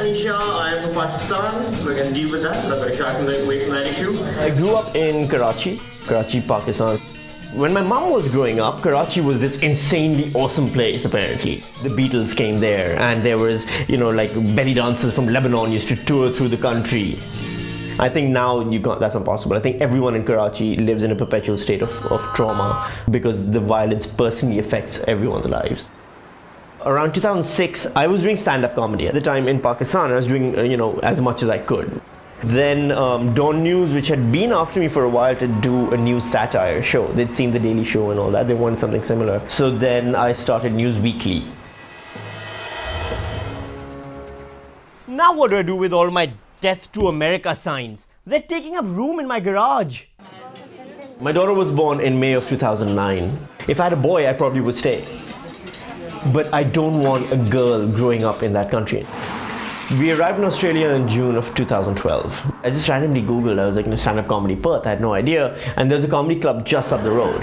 Anisha, I am from Pakistan. We're going to deal with that. I'm not going to shy away from that issue. I grew up in Karachi, Pakistan. When my mom was growing up, Karachi was this insanely awesome place, apparently. The Beatles came there, and there was, like belly dancers from Lebanon used to tour through the country. I think now that's not possible. I think everyone in Karachi lives in a perpetual state of trauma because the violence personally affects everyone's lives. Around 2006, I was doing stand-up comedy. At the time in Pakistan, I was doing, as much as I could. Then Dawn News, which had been after me for a while to do a news satire show. They'd seen The Daily Show and all that. They wanted something similar. So then I started News Weekly. Now what do I do with all my Death to America signs? They're taking up room in my garage. My daughter was born in May of 2009. If I had a boy, I probably would stay. But I don't want a girl growing up in that country. We arrived in Australia in June of 2012. I just randomly Googled, I was like, stand-up comedy Perth, I had no idea. And there was a comedy club just up the road.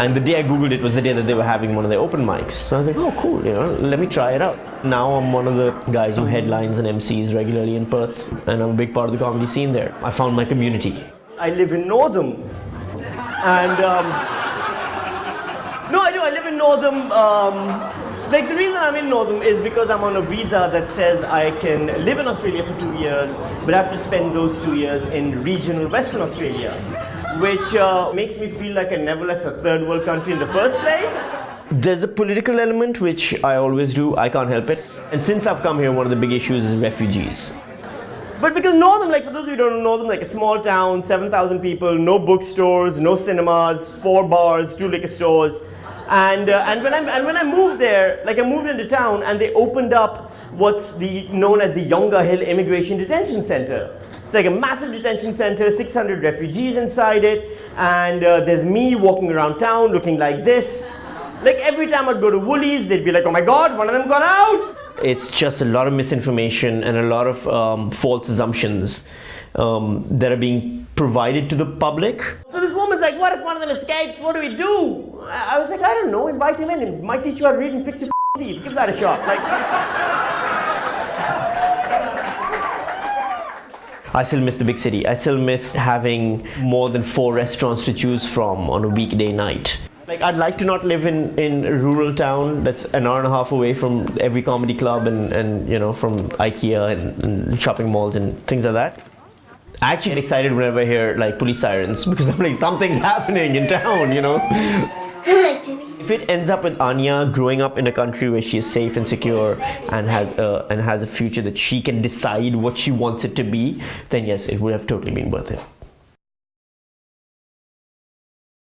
And the day I Googled it was the day that they were having one of their open mics. So I was like, oh cool, let me try it out. Now I'm one of the guys who headlines and MCs regularly in Perth. And I'm a big part of the comedy scene there. I found my community. I live in Northam. And, no, I do, I live in Northam. Like the reason I'm in Northam is because I'm on a visa that says I can live in Australia for 2 years, but I have to spend those 2 years in regional Western Australia, which makes me feel like I never left a third world country in the first place. There's a political element, which I always do, I can't help it. And since I've come here, one of the big issues is refugees. But because Northam, like for those of you who don't know, Northam, like a small town, 7,000 people, no bookstores, no cinemas, 4 bars, 2 liquor stores. And when I moved there, like I moved into town and they opened up what's known as the Yonga Hill Immigration Detention Center. It's like a massive detention center, 600 refugees inside it, and there's me walking around town looking like this. Like every time I'd go to Woolies, they'd be like, oh my God, one of them got out! It's just a lot of misinformation and a lot of false assumptions that are being provided to the public. So this woman's like, what if one of them escapes? What do we do? I was like, I don't know, invite him in. He might teach you how to read and fix your teeth. Give that a shot. I still miss the big city. I still miss having more than 4 restaurants to choose from on a weekday night. Like, I'd like to not live in a rural town that's an hour and a half away from every comedy club and from IKEA and shopping malls and things like that. I actually get excited whenever I hear like police sirens because I'm like, something's happening in town, If it ends up with Anya growing up in a country where she is safe and secure and has a future that she can decide what she wants it to be, then yes, it would have totally been worth it.